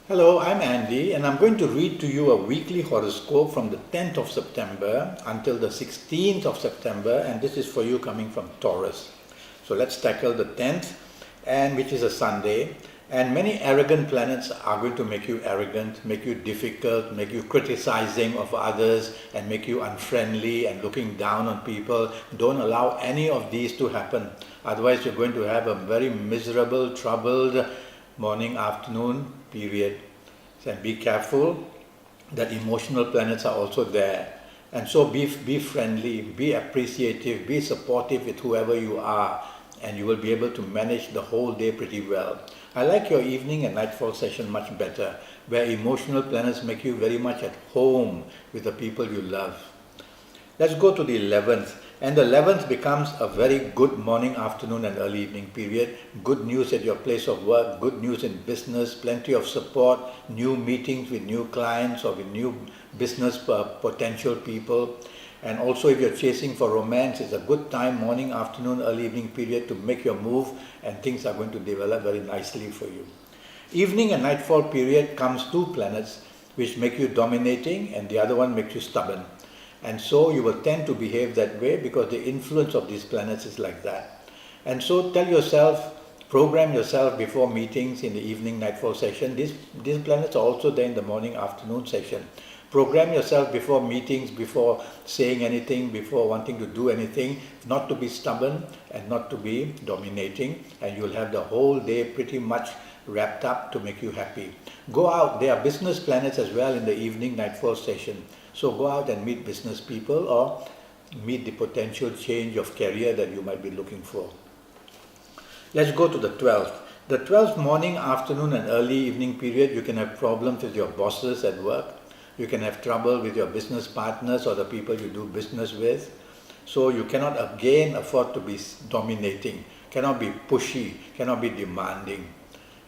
Hello, I'm Andy and I'm going to read to you a weekly horoscope from the 10th of September until the 16th of September, and this is for you coming from Taurus. So let's tackle the 10th, and which is a Sunday, and many arrogant planets are going to make you arrogant, make you difficult, make you criticizing of others and make you unfriendly and looking down on people. Don't allow any of these to happen, otherwise you're going to have a very miserable, troubled morning, afternoon period. And be careful that emotional planets are also there. And so be friendly, be appreciative, be supportive with whoever you are, and you will be able to manage the whole day pretty well. I like your evening and nightfall session much better, where emotional planets make you very much at home with the people you love. Let's go to the 11th. And the 11th becomes a very good morning, afternoon and early evening period. Good news at your place of work, good news in business, plenty of support, new meetings with new clients or with new business potential people. And also if you're chasing for romance, it's a good time, morning, afternoon, early evening period to make your move, and things are going to develop very nicely for you. Evening and nightfall period comes two planets which make you dominating and the other one makes you stubborn. And so you will tend to behave that way because the influence of these planets is like that. And so tell yourself, program yourself before meetings in the evening nightfall session. These planets are also there in the morning afternoon session. Program yourself before meetings, before saying anything, before wanting to do anything, not to be stubborn and not to be dominating, and you'll have the whole day pretty much wrapped up to make you happy. Go out, there are business planets as well in the evening nightfall session. So go out and meet business people or meet the potential change of career that you might be looking for. Let's go to the 12th. The 12th morning, afternoon and early evening period, you can have problems with your bosses at work. You can have trouble with your business partners or the people you do business with. So you cannot again afford to be dominating, cannot be pushy, cannot be demanding.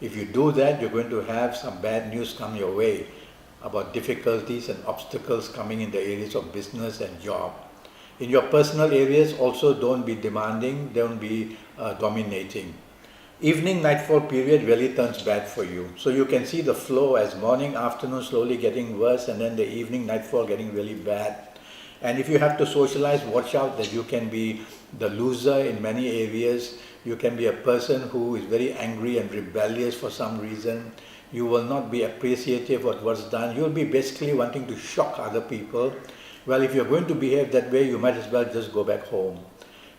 If you do that, you're going to have some bad news come your way about difficulties and obstacles coming in the areas of business and job. In your personal areas also, don't be demanding, don't be dominating. Evening nightfall period really turns bad for you. So you can see the flow as morning, afternoon slowly getting worse, and then the evening nightfall getting really bad. And if you have to socialize, watch out that you can be the loser in many areas. You can be a person who is very angry and rebellious for some reason. You will not be appreciative of what's done. You'll be basically wanting to shock other people. Well, if you're going to behave that way, you might as well just go back home.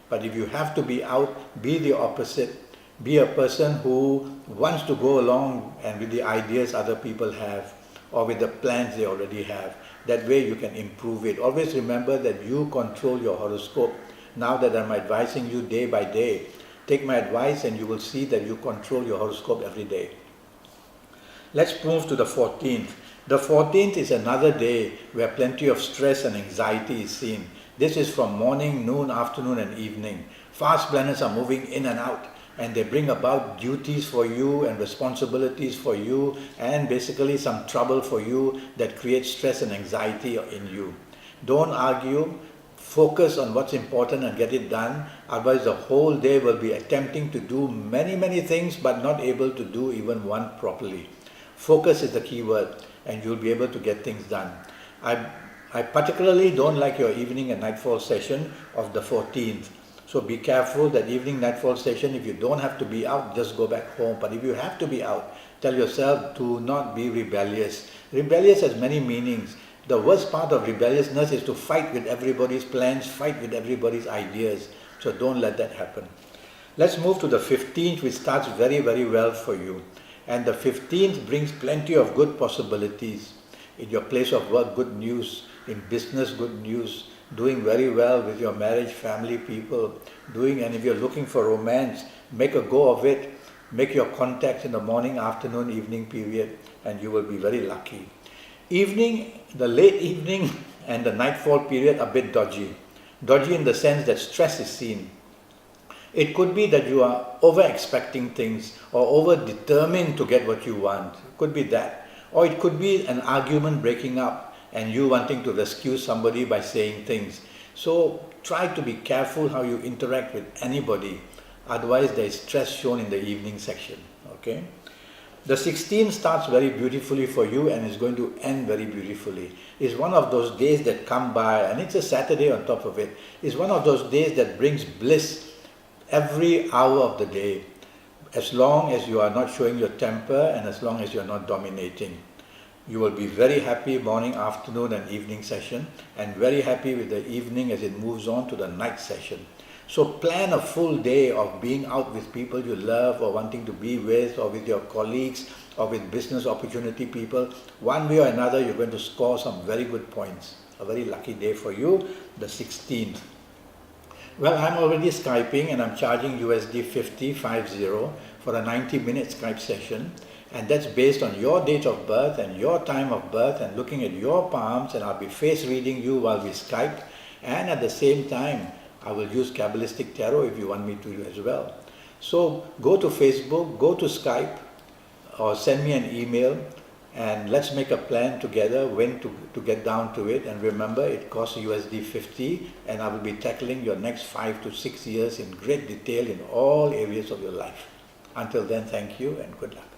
But if you have to be out, be the opposite. Be a person who wants to go along and with the ideas other people have or with the plans they already have. That way you can improve it. Always remember that you control your horoscope. Now that I'm advising you day by day, take my advice and you will see that you control your horoscope every day. Let's move to the 14th. The 14th is another day where plenty of stress and anxiety is seen. This is from morning, noon, afternoon and evening. Fast planets are moving in and out, and they bring about duties for you and responsibilities for you and basically some trouble for you that creates stress and anxiety in you. Don't argue. Focus on what's important and get it done. Otherwise the whole day will be attempting to do many things but not able to do even one properly. Focus is the key word and you'll be able to get things done. I particularly don't like your evening and nightfall session of the 14th. So be careful that evening nightfall session, if you don't have to be out, just go back home. But if you have to be out, tell yourself, do not be rebellious. Rebellious has many meanings. The worst part of rebelliousness is to fight with everybody's plans, fight with everybody's ideas. So don't let that happen. Let's move to the 15th, which starts very well for you. And the 15th brings plenty of good possibilities. In your place of work, good news. In business, good news. Doing very well with your marriage, family, people. And if you're looking for romance, make a go of it. Make your contacts in the morning, afternoon, evening period, and you will be very lucky. Evening, the late evening and the nightfall period are a bit dodgy. Dodgy in the sense that stress is seen. It could be that you are over-expecting things or over-determined to get what you want. It could be that. Or it could be an argument breaking up and you wanting to rescue somebody by saying things. So try to be careful how you interact with anybody. Otherwise there is stress shown in the evening section. Okay. The 16 starts very beautifully for you and is going to end very beautifully. It's one of those days that come by, and it's a Saturday on top of it. It's one of those days that brings bliss every hour of the day, as long as you are not showing your temper and as long as you are not dominating. You will be very happy morning, afternoon and evening session, and very happy with the evening as it moves on to the night session. So plan a full day of being out with people you love or wanting to be with, or with your colleagues, or with business opportunity people. One way or another, you're going to score some very good points. A very lucky day for you, the 16th. Well, I'm already Skyping and I'm charging USD 50 for a 90-minute Skype session. And that's based on your date of birth and your time of birth and looking at your palms, and I'll be face reading you while we Skype. And at the same time, I will use Kabbalistic Tarot if you want me to as well. So go to Facebook, go to Skype, or send me an email, and let's make a plan together when to get down to it. And remember, it costs USD 50, and I will be tackling your next 5 to 6 years in great detail in all areas of your life. Until then, thank you and good luck.